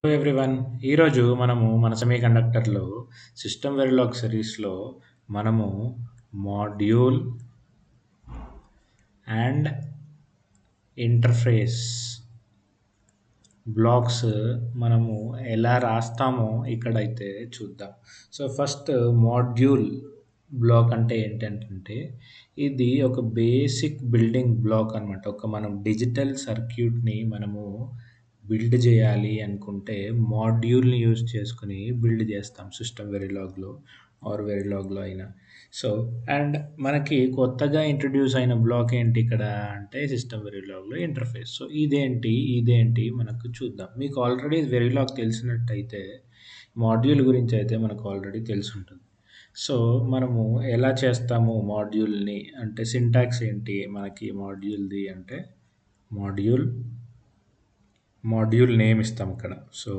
Hello everyone. ఈరోజు మనము మన సెమీకండక్టర్‌లో సిస్టమ్ వెరిలాగ్ సిరీస్‌లో మనము మాడ్యూల్ అండ్ ఇంటర్ఫేస్ బ్లాక్స్ మనము ఎలా రాస్తామో ఇక్కడైతే చూద్దాం. సో ఫస్ట్ మాడ్యూల్ బ్లాక్ అంటే ఏంటంటే ఇది ఒక బేసిక్ బిల్డింగ్ బ్లాక్ అనమాట. మనం డిజిటల్ సర్క్యూట్‌ని మనము బిల్డ్ చేయాలి అనుకుంటే మాడ్యూల్‌ని యూజ్ చేసుకొని బిల్డ్ చేస్తాం సిస్టమ్ వెరిలాగ్‌లో ఆర్ వెరిలాగ్‌లో అయినా. సో అండ్ మనకి కొత్తగా ఇంట్రొడ్యూస్ అయిన బ్లాక్ ఏంటి ఇక్కడ అంటే సిస్టమ్ వెరిలాగ్‌లో ఇంటర్ఫేస్. సో ఇదేంటి మనకు చూద్దాం. మీకు ఆల్రెడీ వెరిలాగ్ తెలిసినట్టయితే మాడ్యూల్ గురించి అయితే మనకు ఆల్రెడీ తెలిసుంటుంది. సో మనము ఎలా చేస్తాము మాడ్యూల్‌ని అంటే సింటాక్స్ ఏంటి మనకి మాడ్యూల్‌ది అంటే మాడ్యూల్ మాడ్యూల్ నేమ్ ఇస్తాం ఇక్కడ. సో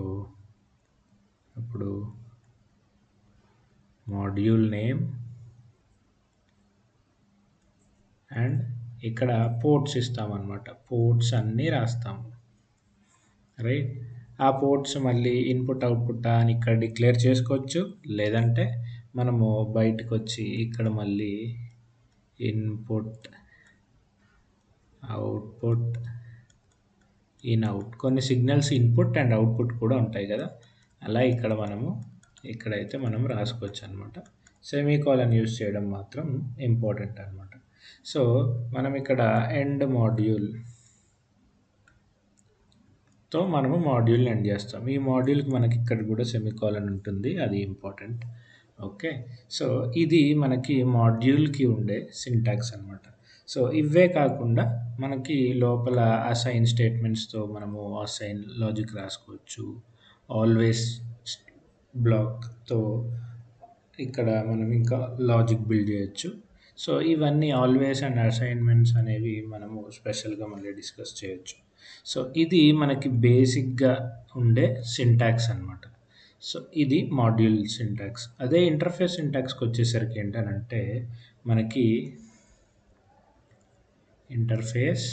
ఇప్పుడు మాడ్యూల్ నేమ్ అండ్ ఇక్కడ పోర్ట్స్ ఇస్తామన్నమాట. పోర్ట్స్ అన్నీ రాస్తాము. రైట్. ఆ పోర్ట్స్ మళ్ళీ ఇన్పుట్ అవుట్పుట్ అని ఇక్కడ డిక్లేర్ చేసుకోవచ్చు. లేదంటే మనము బయటకొచ్చి ఇక్కడ మళ్ళీ ఇన్పుట్ అవుట్పుట్ ఇన్ అవుట్ కొన్ని సిగ్నల్స్ ఇన్పుట్ అండ్ అవుట్పుట్ కూడా ఉంటాయి కదా. అలా ఇక్కడ ఇక్కడైతే మనం రాసుకోవచ్చు అనమాట. సెమీకోలన్ యూజ్ చేయడం మాత్రం ఇంపార్టెంట్ అనమాట. సో మనం ఇక్కడ ఎండ్ మాడ్యూల్తో మనము మాడ్యూల్ని ఎండ్ చేస్తాం. ఈ మాడ్యూల్కి మనకి ఇక్కడ కూడా సెమీకోలన్ ఉంటుంది, అది ఇంపార్టెంట్. ఓకే. సో ఇది మనకి మాడ్యూల్కి ఉండే సింటాక్స్ అనమాట. సో ఇవే కాకుండా మనకి లోపల అసైన్ స్టేట్మెంట్స్తో మనము అసైన్ లాజిక్ రాసుకోవచ్చు. ఆల్వేస్ బ్లాక్తో ఇక్కడ మనం ఇంకా లాజిక్ బిల్డ్ చేయొచ్చు. సో ఇవన్నీ ఆల్వేస్ అండ్ అసైన్మెంట్స్ అనేవి మనము స్పెషల్గా మళ్ళీ డిస్కస్ చేయొచ్చు. సో ఇది మనకి బేసిక్గా ఉండే సింటాక్స్ అనమాట. సో ఇది మాడ్యూల్ సింటాక్స్. అదే ఇంటర్ఫేస్ సింటాక్స్కి వచ్చేసరికి ఏంటనంటే మనకి ఇంటర్ఫేస్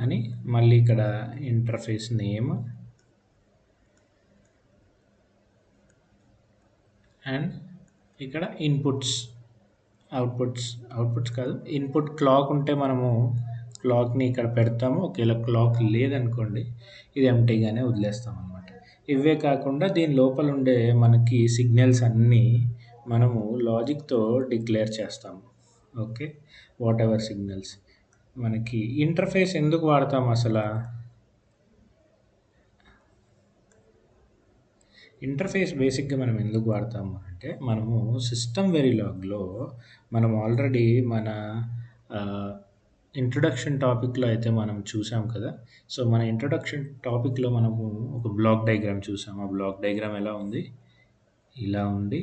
అని మళ్ళీ ఇక్కడ ఇంటర్ఫేస్ నేమ్ అండ్ ఇక్కడ అవుట్పుట్స్ కాదు, ఇన్పుట్ క్లాక్ ఉంటే మనము క్లాక్ని ఇక్కడ పెడతాము. ఒకవేళ క్లాక్ లేదనుకోండి ఇది ఎంటీగానే వదిలేస్తాం అనమాట. ఇవే కాకుండా దీని లోపల ఉండే మనకి సిగ్నల్స్ అన్నీ మనము లాజిక్తో డిక్లేర్ చేస్తాము. ఓకే. వాట్ ఎవర్ సిగ్నల్స్ మనకి ఇంటర్ఫేస్ ఎందుకు వాడతాం అసలు? ఇంటర్ఫేస్ బేసిక్గా మనం ఎందుకు వాడతాము అంటే మనము సిస్టమ్ వెరిలాగ్లో మనం ఆల్రెడీ మన ఇంట్రొడక్షన్ టాపిక్లో అయితే మనం చూసాం కదా. సో మన ఇంట్రొడక్షన్ టాపిక్లో మనము ఒక బ్లాక్ డయాగ్రామ్ చూసాం. ఆ బ్లాక్ డయాగ్రామ్ ఎలా ఉంది, ఇలా ఉంది.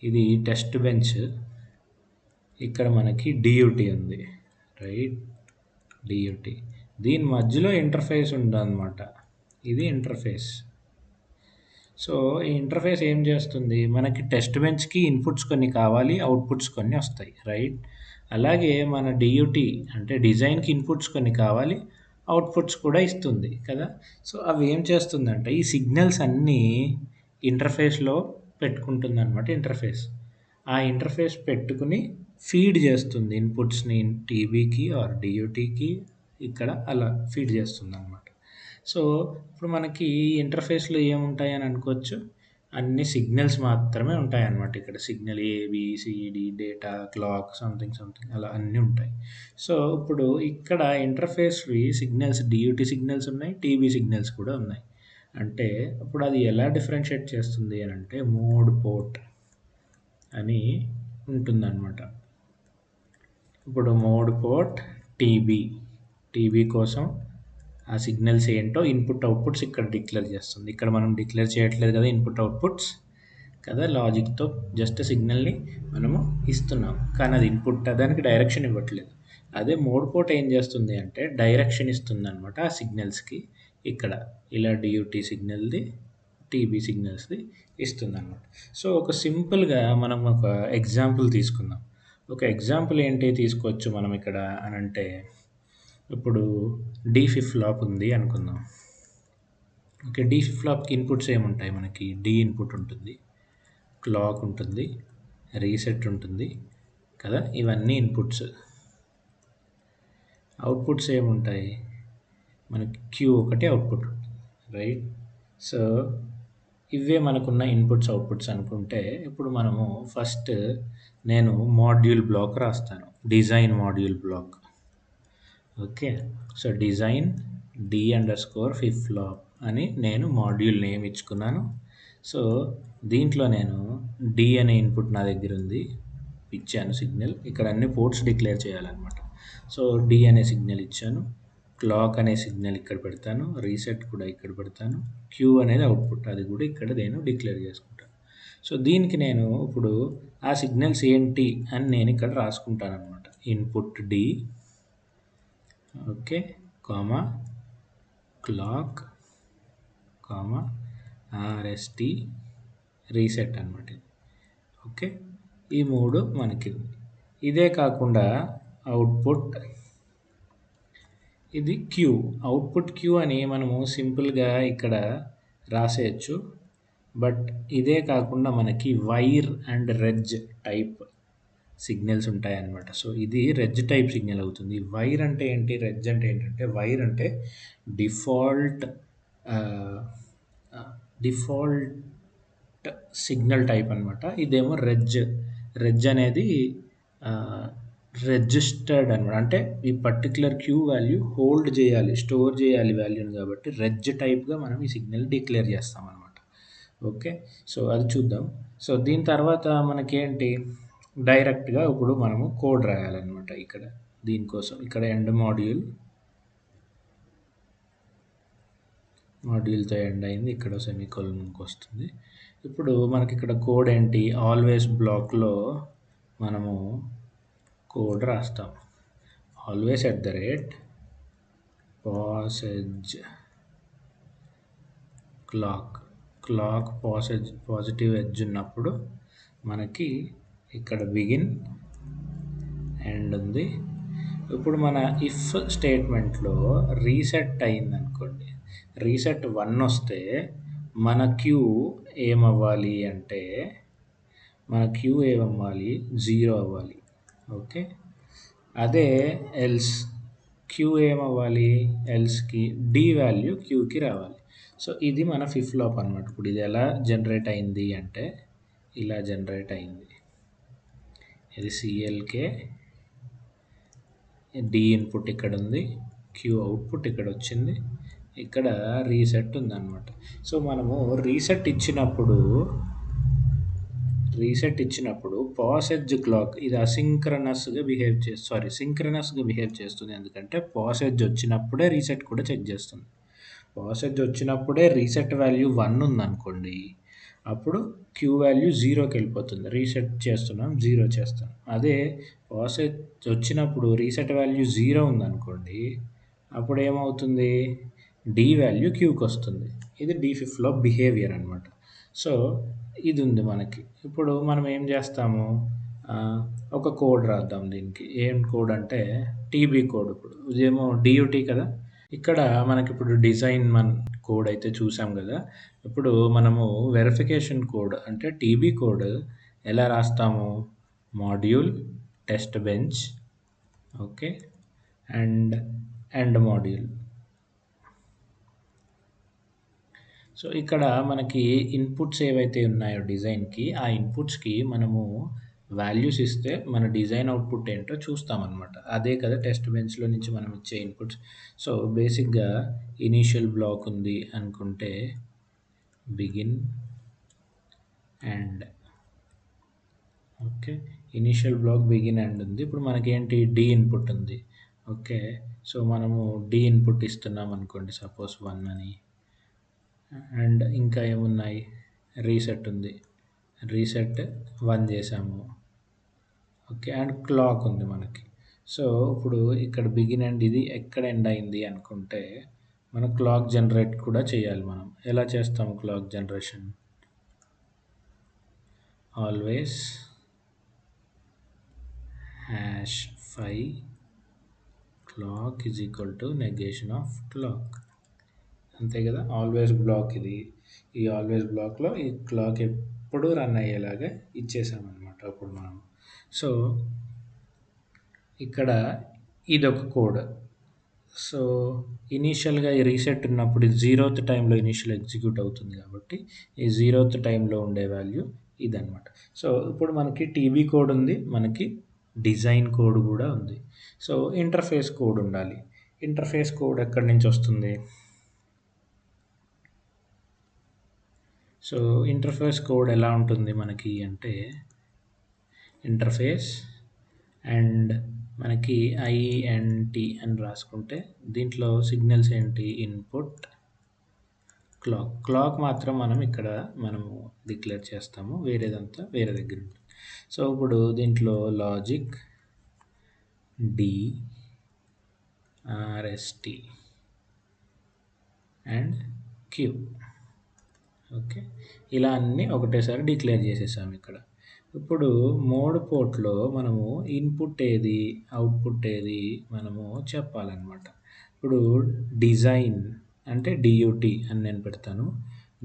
ఇది టెస్ట్ బెంచ్, ఇక్కడ మనకి డియూటీ ఉంది. రైట్. డియూటీ దీని మధ్యలో ఇంటర్ఫేస్ ఉందన్నమాట. ఇది ఇంటర్ఫేస్. సో ఈ ఇంటర్ఫేస్ ఏం చేస్తుంది, మనకి టెస్ట్ బెంచ్కి ఇన్పుట్స్ కొన్ని కావాలి, అవుట్పుట్స్ కొన్ని వస్తాయి. రైట్. అలాగే మన డియూటీ అంటే డిజైన్కి ఇన్పుట్స్ కొన్ని కావాలి, అవుట్పుట్స్ కూడా ఇస్తుంది కదా. సో అవి ఏం చేస్తుందంటే ఈ సిగ్నల్స్ అన్నీ ఇంటర్ఫేస్లో పెట్టుకుంటుంది అనమాట. ఆ ఇంటర్ఫేస్ పెట్టుకుని ఫీడ్ చేస్తుంది ఇన్పుట్స్ని టీబీకి ఆర్ డియూటీకి, ఇక్కడ అలా ఫీడ్ చేస్తుంది అనమాట. సో ఇప్పుడు మనకి ఇంటర్ఫేస్లో ఏముంటాయని అనుకోవచ్చు, అన్ని సిగ్నల్స్ మాత్రమే ఉంటాయన్నమాట. ఇక్కడ signal ABCD data clock something అలా అన్నీ ఉంటాయి. సో ఇప్పుడు ఇక్కడ ఇంటర్ఫేస్వి సిగ్నల్స్ డియూటీ సిగ్నల్స్ ఉన్నాయి, టీబీ సిగ్నల్స్ కూడా ఉన్నాయి. అంటే ఇప్పుడు అది ఎలా డిఫరెన్షియేట్ చేస్తుంది అని అంటే మోడ్ పోర్ట్ అని ఉంటుందన్నమాట. ఇప్పుడు మోడ్ పోర్ట్ టీబీ కోసం ఆ సిగ్నల్స్ ఏంటో ఇన్పుట్ అవుట్పుట్స్ ఇక్కడ డిక్లేర్ చేస్తుంది. ఇక్కడ మనం డిక్లేర్ చేయట్లేదు కదా ఇన్పుట్ అవుట్పుట్స్ కదా, లాజిక్తో జస్ట్ సిగ్నల్ని మనము ఇస్తున్నాం కానీ అది ఇన్పుట్, దానికి డైరెక్షన్ ఇవ్వట్లేదు. అదే మోడ్ పోర్ట్ ఏం చేస్తుంది అంటే డైరెక్షన్ ఇస్తుంది అనమాట ఆ సిగ్నల్స్కి. ఇక్కడ ఇలా డియూటీ సిగ్నల్ది టీబీ సిగ్నల్స్ది ఇస్తుంది అనమాట. సో ఒక సింపుల్గా మనం ఒక ఎగ్జాంపుల్ తీసుకుందాం. ఒక ఎగ్జాంపుల్ ఏంటి తీసుకోవచ్చు మనం ఇక్కడ అనంటే, ఇప్పుడు డి ఫ్లిప్ ఫ్లాప్ ఉంది అనుకుందాం. ఓకే. డి ఫ్లిప్ ఫ్లాప్‌కి ఇన్‌పుట్స్ ఏముంటాయి మనకి? డి ఇన్‌పుట్ ఉంటుంది. క్లాక్ ఉంటుంది. రీసెట్ ఉంటుంది కదా! ఇవన్నీ ఇన్‌పుట్స్. అవుట్‌పుట్స్ ఏముంటాయి? మనకి క్యూ ఒకటి అవుట్‌పుట్ ఉంటుంది. రైట్? సో, ఇవే మనకున్న ఇన్‌పుట్స్, అవుట్‌పుట్స్ అనుకుంటే ఇప్పుడు మనము ఫస్ట్ నేను మాడ్యూల్ బ్లాక్ రాస్తాను. Design module block. Okay. So, design D underscore flip flop అని నేను మాడ్యూల్ నేమ్ ఇచ్చుకున్నాను. సో, దీంట్లో నేను డి అనే ఇన్పుట్ నా దగ్గర ఉంది. ఇచ్చాను సిగ్నల్. ఇక్కడ అన్ని పోర్ట్స్ డిక్లేర్ చేయాలన్నమాట. సో, డి అనే సిగ్నల్ ఇచ్చాను. క్లాక్ అనే సిగ్నల్ ఇక్కడ పెడతాను. రీసెట్ కూడా ఇక్కడ పెడతాను. క్యూ అనేది అవుట్పుట్. అది కూడా ఇక్కడ నేను డిక్లేర్ చేసుకుంటాను. సో, దీనికి నేను ఇప్పుడు ఆ సిగ్నల్స్ ఏంటి అని నేను ఇక్కడ రాసుకుంటానన్నమాట. Input D, okay, comma clock, comma RST reset అనమాట. ఓకే. ఈ 3 మనకి ఉంది. ఇదే కాకుండా అవుట్పుట్ ఇది క్యూ. అవుట్పుట్ క్యూ అని మనము సింపుల్‌గా ఇక్కడ రాసేయొచ్చు. బట్ ఇదే కాకుండా మనకి వైర్ అండ్ రెడ్జ్ టైప్ సిగ్నల్స్ ఉంటాయన్నమాట. సో, ఇది రెడ్జ్ టైప్ సిగ్నల్ అవుతుంది. వైర్ అంటే ఏంటి? రెడ్జ్ అంటే ఏంటంటే వైర్ అంటే డిఫాల్ట్ ఆహ్, డిఫాల్ట్ సిగ్నల్ టైప్ అనమాట. ఇదేమో రెడ్జ్. రెడ్జ్ అనేది ఆహ్, రిజిస్టర్డ్ అనమాట. అంటే ఈ పర్టిక్యులర్ క్యూ వాల్యూ హోల్డ్ చేయాలి, స్టోర్ చేయాలి వాల్యూని కాబట్టి రెడ్జ్ టైప్‌గా మనం ఈ సిగ్నల్ డిక్లేర్ చేస్తామనమాట. ఓకే. సో, అది చూద్దాం. సో, దీని తర్వాత మనకేంటి డైరెక్ట్‌గా ఇప్పుడు మనము కోడ్ రాయాలనమాట ఇక్కడ. దీనికోసం ఇక్కడ ఎండ్ మాడ్యూల్‌తో ఎండ్ అయింది. ఇక్కడ సెమీకోలన్‌కి వస్తుంది. ఇప్పుడు మనకిక్కడ కోడ్ ఏంటి? ఆల్వేస్ బ్లాక్‌లో మనము కోడ్ రాస్తాం. Always at the rate passage clock. Clock positive edge ఉన్నప్పుడు మనకి ఇక్కడ బిగిన్, ఎండ్ ఉంది. ఇప్పుడు మన ఇఫ్ స్టేట్మెంట్లో రీసెట్ అయిందనుకోండి. రీసెట్ 1 వస్తే మన క్యూ ఏమవ్వాలి అంటే మన క్యూ ఏమవ్వాలి? 0 అవ్వాలి. ఓకే. అదే ఎల్స్ క్యూ ఏమవ్వాలి? ఎల్స్‌కి డి వాల్యూ క్యూకి రావాలి. సో, ఇది మన ఫ్లిప్ ఫ్లాప్ అనమాట. ఇప్పుడు ఇది ఎలా జనరేట్ అయింది అంటే ఇలా జనరేట్ అయింది. ఇది సిఎల్‌కే, డి ఇన్పుట్ ఇక్కడ ఉంది, క్యూ అవుట్పుట్ ఇక్కడ వచ్చింది, ఇక్కడ రీసెట్ ఉందన్నమాట. సో, మనము రీసెట్ ఇచ్చినప్పుడు పాసెజ్ క్లాక్ ఇది సింక్రనస్‌గా బిహేవ్ చేస్తుంది. ఎందుకంటే పాసెజ్ వచ్చినప్పుడే రీసెట్ కూడా చెక్ చేస్తుంది. పాసెజ్ వచ్చినప్పుడే రీసెట్ వాల్యూ 1 ఉందనుకోండి, అప్పుడు క్యూ వాల్యూ 0కి వెళ్ళిపోతుంది. రీసెట్ చేస్తున్నాం, 0 చేస్తాం. అదే పాసెజ్ వచ్చినప్పుడు రీసెట్ వాల్యూ 0 ఉందనుకోండి, అప్పుడు ఏమవుతుంది? డి వాల్యూ క్యూకి వస్తుంది. ఇది డి ఫ్లిప్ ఫ్లాప్ బిహేవియర్ అనమాట. సో, ఇది ఉంది మనకి. ఇప్పుడు మనం ఏం చేస్తాము? ఒక కోడ్ రాద్దాం దీనికి. ఏం కోడ్ అంటే టీబీ కోడ్. ఇప్పుడు ఇదేమో డియుటి కదా! ఇక్కడ మనకిప్పుడు డిజైన్ కోడ్ అయితే చూసాం కదా! ఇప్పుడు మనము వెరిఫికేషన్ కోడ్ అంటే టీబీ కోడ్ ఎలా రాస్తాము? Module test bench, okay, and end module. So, ఇక్కడ మనకి ఇన్పుట్స్ ఏవైతే ఉన్నాయో డిజైన్‌కి, ఆ ఇన్పుట్స్‌కి మనము వాల్యూస్ ఇస్తే మన డిజైన్ అవుట్పుట్ ఏంటో చూస్తామన్నమాట. అదే కదా టెస్ట్ బెంచ్‌లో నుంచి మనం ఇచ్చే ఇన్పుట్స్. సో, బేసిక్‌గా ఇనీషియల్ బ్లాక్ ఉంది అనుకుంటే begin, end. Okay. Initial block begin, end ఉంది. ఇప్పుడు మనకేంటి డి ఇన్పుట్ ఉంది. ఓకే. సో, మనము డి ఇన్పుట్ ఇస్తున్నాం అనుకోండి సపోజ్ 1 అని. అండ్ ఇంకా ఏమున్నాయి? రీసెట్ ఉంది. రీసెట్ 1 చేసాము. ఓకే. అండ్ క్లాక్ ఉంది మనకి. సో, ఇప్పుడు ఇక్కడ బిగిన్, ఎండ్ ఇది ఎక్కడ ఎండ్ అయింది అనుకుంటే మనం క్లాక్ జనరేట్ కూడా చేయాలి మనం. ఎలా చేస్తాము clock generation? Always #5 clock is equal to negation of clock. అంతే కదా, ఆల్వేస్ బ్లాక్ ఇది. ఈ ఆల్వేస్ బ్లాక్లో ఈ క్లాక్ ఎప్పుడు రన్ అయ్యేలాగా ఇచ్చేసామన్నమాట అప్పుడు మనం. సో ఇక్కడ ఇదొక కోడ్. సో ఇనీషియల్గా ఈ రీసెట్ ఉన్నప్పుడు ఇది 0th టైంలో ఇనీషియల్ ఎగ్జిక్యూట్ అవుతుంది కాబట్టి ఈ 0th టైంలో ఉండే వాల్యూ ఇదనమాట. సో ఇప్పుడు మనకి టీబీ కోడ్ ఉంది, మనకి డిజైన్ కోడ్ కూడా ఉంది. సో ఇంటర్ఫేస్ కోడ్ ఉండాలి. ఇంటర్ఫేస్ కోడ్ ఎక్కడి నుంచి వస్తుంది? సో ఇంటర్ఫేస్ కోడ్ ఎలా ఉంటుంది మనకి అంటే, ఇంటర్ఫేస్ అండ్ మనకి ఐఎన్టి అని రాసుకుంటే దీంట్లో సిగ్నల్స్ ఏంటి? ఇన్పుట్, క్లాక్ మాత్రం మనం ఇక్కడ మనము డిక్లేర్ చేస్తాము, వేరేదంతా వేరే దగ్గర ఉంటుంది. సో ఇప్పుడు దీంట్లో logic D RST and Q. Okay, ఇలా అన్నీ ఒకటేసారి డిక్లేర్ చేసేసాము ఇక్కడ. ఇప్పుడు మోడ్ పోర్ట్లో మనము ఇన్పుట్ ఏది, అవుట్పుట్ ఏది మనము చెప్పాలన్నమాట. ఇప్పుడు డిజైన్ అంటే డియుటి అని నేను పెడతాను.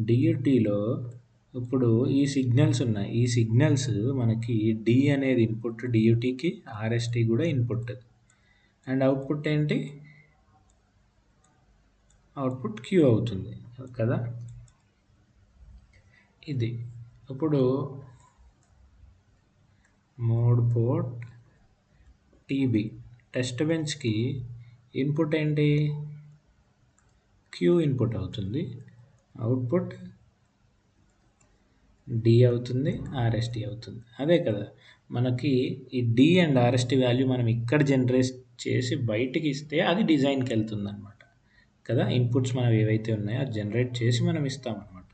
డియుటిలో ఇప్పుడు ఈ సిగ్నల్స్ ఉన్నాయి. ఈ సిగ్నల్స్ మనకి డి అనేది ఇన్పుట్ డియుటికి, ఆర్ఎస్టి కూడా ఇన్పుట్. అండ్ అవుట్పుట్ ఏంటి? అవుట్పుట్ క్యూ అవుతుంది కదా. ఇది ఇప్పుడు మోడ్ పోర్ట్ టీబీ టెస్ట్ బెంచ్కి ఇన్పుట్ ఏంటి? క్యూ ఇన్పుట్ అవుతుంది, అవుట్పుట్ డి అవుతుంది, ఆర్ఎస్టి అవుతుంది. అదే కదా మనకి ఈ డి అండ్ ఆర్ఎస్టి వాల్యూ మనం ఇక్కడ జనరేట్ చేసి బయటికి ఇస్తే అది డిజైన్కి వెళ్తుంది అనమాట కదా. ఇన్పుట్స్ మనం ఏవైతే ఉన్నాయో అది జనరేట్ చేసి మనం ఇస్తామన్నమాట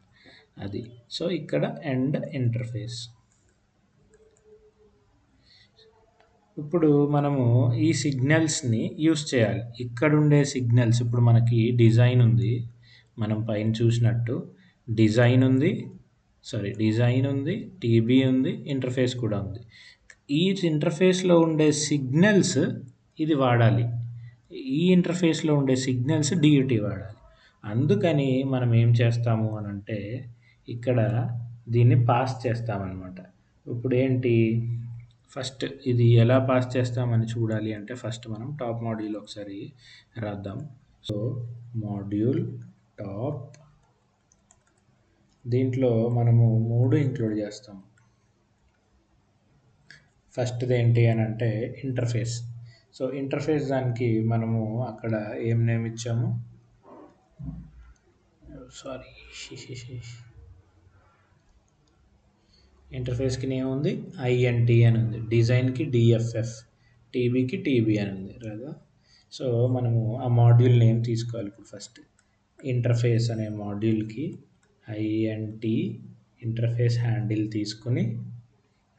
అది. సో ఇక్కడ ఎండ్ ఇంటర్ఫేస్. ఇప్పుడు మనము ఈ సిగ్నల్స్ని యూస్ చేయాలి. ఇక్కడ ఉండే సిగ్నల్స్ ఇప్పుడు మనకి డిజైన్ ఉంది, మనం పైన చూసినట్టు డిజైన్ ఉంది, టీబీ ఉంది, ఇంటర్ఫేస్ కూడా ఉంది. ఈ ఇంటర్ఫేస్లో ఉండే సిగ్నల్స్ ఇది వాడాలి, ఈ ఇంటర్ఫేస్లో ఉండే సిగ్నల్స్ డియుటి వాడాలి. అందుకని మనం ఏం చేస్తాము అని అంటే ఇక్కడ దీన్ని పాస్ చేస్తామన్నమాట. ఇప్పుడు ఏంటి, ఫస్ట్ ఇది ఎలా పాస్ చేస్తామని చూడాలి అంటే ఫస్ట్ మనం టాప్ మాడ్యూల్ ఒకసారి రాద్దాం. సో మాడ్యూల్ టాప్, దీంట్లో మనము 3 ఇంక్లూడ్ చేస్తాం. ఫస్ట్ది ఏంటి అని అంటే ఇంటర్ఫేస్. సో ఇంటర్ఫేస్ దానికి మనము అక్కడ ఏం నేమ్ ఇచ్చాము, ఇంటర్ఫేస్కి నేమ్ ఉంది ఐఎన్టి అని ఉంది, డిజైన్కి డిఎఫ్ఎఫ్, టీబీకి టీబీ అని ఉంది కదా. సో మనము ఆ మాడ్యూల్ నేమ్ తీసుకోవాలి. ఇప్పుడు ఫస్ట్ ఇంటర్ఫేస్ అనే మాడ్యూల్కి ఐఎన్టి ఇంటర్ఫేస్ హ్యాండిల్ తీసుకుని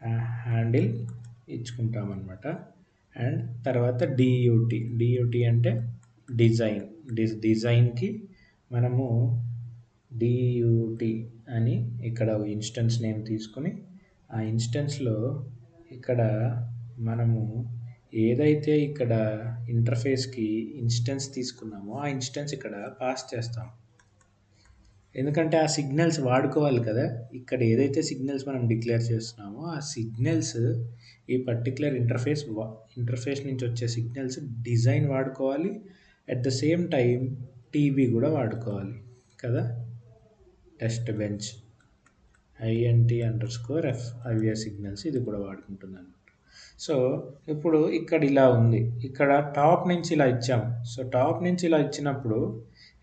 ఆ హ్యాండిల్ ఇచ్చుకుంటామన్నమాట. అండ్ తర్వాత డియుటి అంటే డిజైన్కి మనము డియుటి అని ఇక్కడ ఇన్స్టెన్స్ నేమ్ తీసుకుని ఆ ఇన్స్టెన్స్లో ఇక్కడ మనము ఏదైతే ఇక్కడ ఇంటర్ఫేస్కి ఇన్స్టెన్స్ తీసుకున్నామో ఆ ఇన్స్టెన్స్ ఇక్కడ పాస్ చేస్తాం. ఎందుకంటే ఆ సిగ్నల్స్ వాడుకోవాలి కదా. ఇక్కడ ఏదైతే సిగ్నల్స్ మనం డిక్లేర్ చేస్తున్నామో ఆ సిగ్నల్స్ ఈ పర్టికులర్ ఇంటర్ఫేస్ నుంచి వచ్చే సిగ్నల్స్ డిజైన్ వాడుకోవాలి, at the same time TB కూడా వాడుకోవాలి కదా. టెస్ట్ బెంచ్ INT_F అవే సిగ్నల్స్ ఇది కూడా వాడుకుంటుంది అనమాట. సో ఇప్పుడు ఇక్కడ ఇలా ఉంది, ఇక్కడ టాప్ నుంచి ఇలా ఇచ్చాము. సో టాప్ నుంచి ఇలా ఇచ్చినప్పుడు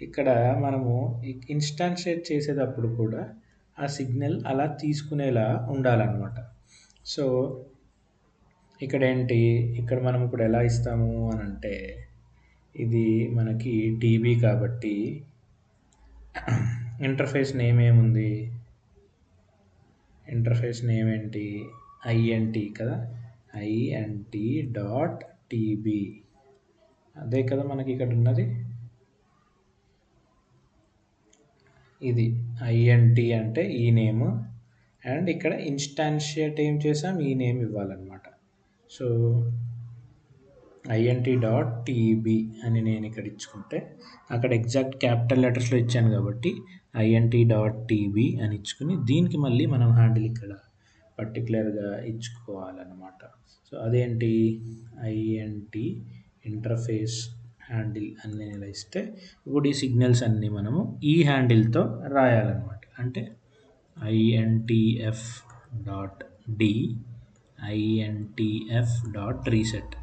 ఇక్కడ మనము ఇన్స్టాన్షియేట్ చేసేటప్పుడు కూడా ఆ సిగ్నల్ అలా తీసుకునేలా ఉండాలన్నమాట. సో ఇక్కడ ఏంటి, ఇక్కడ మనం ఇప్పుడు ఎలా ఇస్తాము అని అంటే ఇది మనకి టీబీ కాబట్టి ఇంటర్ఫేస్ నేమ్ ఏముంది, ఇంటర్ఫేస్ నేమ్ ఏంటి, ఐఎన్టి కదా, INT.TB అదే కదా మనకి ఇక్కడ ఉన్నది. ఇది ఐఎన్టి అంటే ఈ నేమ్, అండ్ ఇక్కడ ఇన్స్టాన్షియేట్ ఏం చేసాం, ఈ నేమ్ ఇవ్వాలన్నమాట. సో ఐఎన్టీ డాట్ టీబీ అని నేను ఇక్కడ ఇచ్చుకుంటే అక్కడ ఎగ్జాక్ట్ క్యాపిటల్ లెటర్స్లో ఇచ్చాను కాబట్టి ఐఎన్టీ డాట్ టీబీ అని ఇచ్చుకుని దీనికి మళ్ళీ మనం హ్యాండిల్ ఇక్కడ పర్టికులర్గా ఇచ్చుకోవాలన్నమాట. సో అదేంటి ఐఎన్టీ ఇంటర్ఫేస్ హ్యాండిల్ అని నేను ఇలా ఇస్తే ఇప్పుడు ఈ సిగ్నల్స్ అన్నీ మనము ఈ హ్యాండిల్తో రాయాలన్నమాట. అంటే ఐఎన్టీఎఫ్ dot D INTF dot reset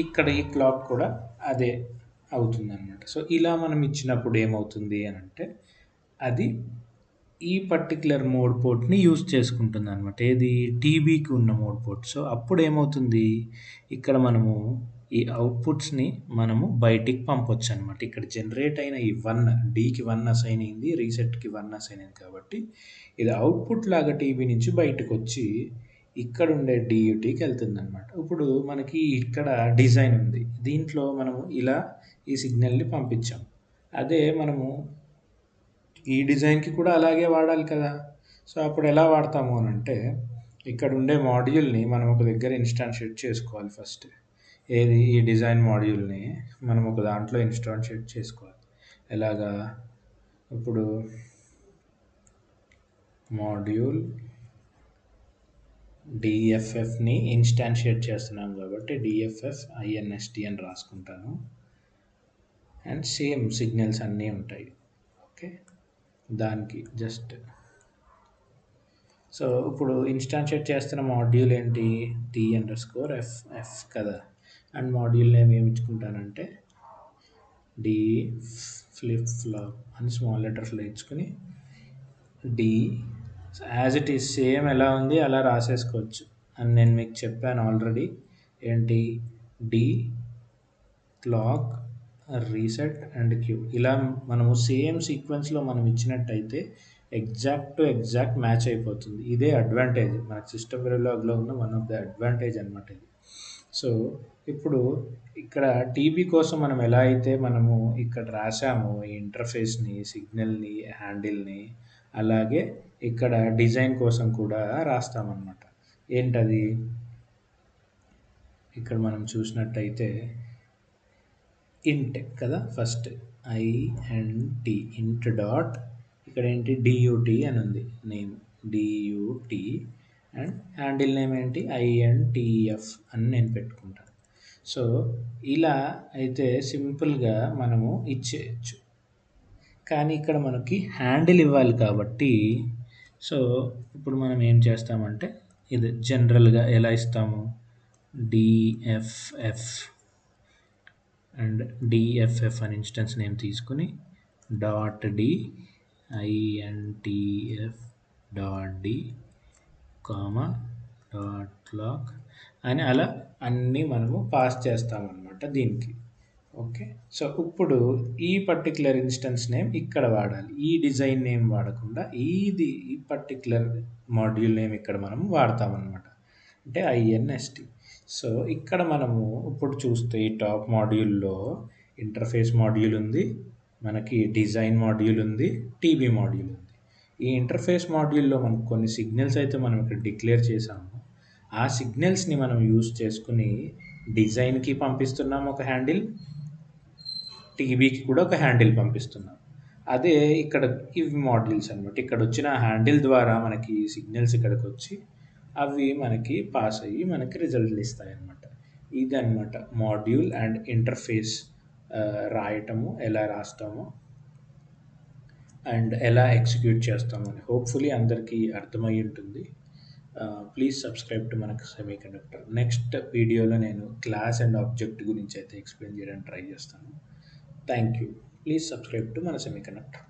ఇక్కడ ఈ క్లాక్ కూడా అదే అవుతుందన్నమాట. సో ఇలా మనం ఇచ్చినప్పుడు ఏమవుతుంది అని అంటే అది ఈ పర్టిక్యులర్ మోడ్ పోర్ట్‌ని యూజ్ చేసుకుంటుందనమాట. ఏది టీబీకి ఉన్న మోడ్ పోర్ట్. సో అప్పుడు ఏమవుతుంది ఇక్కడ మనము ఈ అవుట్‌పుట్స్‌ని మనము బయటికి పంపొచ్చనమాట. ఇక్కడ జనరేట్ అయిన ఈ 1 డీకి 1 అసైన్ అయింది. రీసెట్‌కి 1 అసైన్ అయింది కాబట్టి ఇది అవుట్‌పుట్ లాగా టీబీ నుంచి బయటకొచ్చి ఇక్కడుండే డీయూటీకి వెళ్తుందనమాట. ఇప్పుడు మనకి ఇక్కడ డిజైన్ ఉంది. దీంట్లో మనము ఇలా ఈ సిగ్నల్‌ని పంపించాం. అదే మనము ఈ డిజైన్‌కి కూడా అలాగే వాడాలి కదా! సో అప్పుడు ఎలా వాడతాము అనంటే ఇక్కడ ఉండే మాడ్యూల్‌ని మనం ఒక దగ్గర ఇన్‌స్టాన్షియేట్ చేసుకోవాలి ఫస్ట్. ఏది ఈ డిజైన్ మాడ్యూల్‌ని మనం ఒక దాంట్లో ఇన్‌స్టాన్షియేట్ చేసుకోవాలి. ఎలాగా? ఇప్పుడు మాడ్యూల్ డిఎఫ్ఎఫ్‌ని ఇన్‌స్టాన్షియేట్ చేస్తున్నాం కాబట్టి డిఎఫ్ఎఫ్ ఐఎన్ఎస్‌టి అని రాసుకుంటాను. అండ్ సేమ్ సిగ్నల్స్ అన్నీ ఉంటాయి. ఓకే. దానికి జస్ట్ సో ఇప్పుడు ఇన్‌స్టాన్షియేట్ చేస్తున్న మాడ్యూల్ ఏంటి? t_f కదా! అండ్ మాడ్యూల్ నేమ్ ఏమి ఇచ్చుకుంటానంటే డి ఫ్లిప్ ఫ్లాప్ అని స్మాల్ లెటర్స్‌లో ఇచ్చుకొని D as it is same ఎలా ఉంది అలా రాసేసుకోవచ్చు అని నేను మీకు చెప్పాను ఆల్రెడీ. ఏంటి? D clock reset and Q ఇలా మనము సేమ్ సీక్వెన్స్లో మనం ఇచ్చినట్టయితే ఎగ్జాక్ట్ టు ఎగ్జాక్ట్ మ్యాచ్ అయిపోతుంది. ఇదే అడ్వాంటేజ్ మనకు సిస్టమ్ వెరిలాగ్లో ఉన్న వన్ ఆఫ్ ద అడ్వాంటేజ్ అనమాట ఇది. సో ఇప్పుడు ఇక్కడ టీబీ కోసం మనం ఎలా అయితే మనము ఇక్కడ రాసాము ఈ ఇంటర్ఫేస్ని సిగ్నల్ని హ్యాండిల్ని అలాగే ఇక్కడ డిజైన్ కోసం కూడా రాస్తామన్నమాట. ఏంటది? ఇక్కడ మనం చూసినట్టయితే ఇంట్ కదా ఫస్ట్ ఐఎన్టీ ఇంట్ డాట్ ఇక్కడ ఏంటి డియూటీ అని ఉంది నేమ్ డియూటీ అండ్ హ్యాండిల్ నేమ్ ఏంటి ఐఎన్టీఎఫ్ అని నేను పెట్టుకుంటాను. సో ఇలా అయితే సింపుల్గా మనము ఇచ్చేయచ్చు. కానీ ఇక్కడ మనకి హ్యాండిల్ ఇవ్వాలి కాబట్టి సో ఇప్పుడు మనం ఏం చేస్తామంటే ఇది జనరల్గా ఎలా ఇస్తాము డిఎఫ్ఎఫ్ అండ్ డిఎఫ్ఎఫ్ అని ఇన్స్టెన్స్ నేమ్ తీసుకుని dot D INTF dot D comma dot clock అని అలా అన్నీ మనము పాస్ చేస్తామన్నమాట దీనికి. ఓకే. సో ఇప్పుడు ఈ పర్టిక్యులర్ ఇన్స్టెన్స్ నేమ్ ఇక్కడ వాడాలి. ఈ డిజైన్ నేమ్ వాడకుండా ఈ పర్టిక్యులర్ మాడ్యూల్ నేమ్ ఇక్కడ మనం వాడతామన్నమాట. అంటే ఐఎన్ఎస్టి. సో ఇక్కడ మనము ఇప్పుడు చూస్తే ఈ టాప్ మాడ్యూల్‌లో ఇంటర్ఫేస్ మాడ్యూల్ ఉంది. మనకి డిజైన్ మాడ్యూల్ ఉంది. టీబీ మాడ్యూల్ ఉంది. ఈ ఇంటర్ఫేస్ మాడ్యూల్‌లో మనకు కొన్ని సిగ్నల్స్ అయితే మనం ఇక్కడ డిక్లేర్ చేసాము. ఆ సిగ్నల్స్‌ని మనం యూజ్ చేసుకొని డిజైన్‌కి పంపిస్తున్నాము ఒక హ్యాండిల్. టీబీకి కూడా ఒక హ్యాండిల్ పంపిస్తున్నాం. అదే ఇక్కడ ఇవి మాడ్యూల్స్ అనమాట. ఇక్కడ వచ్చిన హ్యాండిల్ ద్వారా మనకి సిగ్నల్స్ ఇక్కడికొచ్చి అవి మనకి పాస్ అయ్యి మనకి రిజల్ట్‌లు ఇస్తాయన్నమాట. ఇదన్నమాట మాడ్యూల్ అండ్ ఇంటర్ఫేస్ రాయటము ఎలా రాస్తామో అండ్ ఎలా ఎగ్జిక్యూట్ చేస్తామని హోప్‌ఫుల్లీ అందరికీ అర్థమయ్యి ఉంటుంది. ప్లీజ్ సబ్స్క్రైబ్ టు మన సెమీకండక్టర్. నెక్స్ట్ వీడియోలో నేను క్లాస్ అండ్ ఆబ్జెక్ట్ గురించి అయితే ఎక్స్‌ప్లెయిన్ చేయడానికి ట్రై చేస్తాను. Thank you. Please subscribe to మన సెమీకండక్టర్.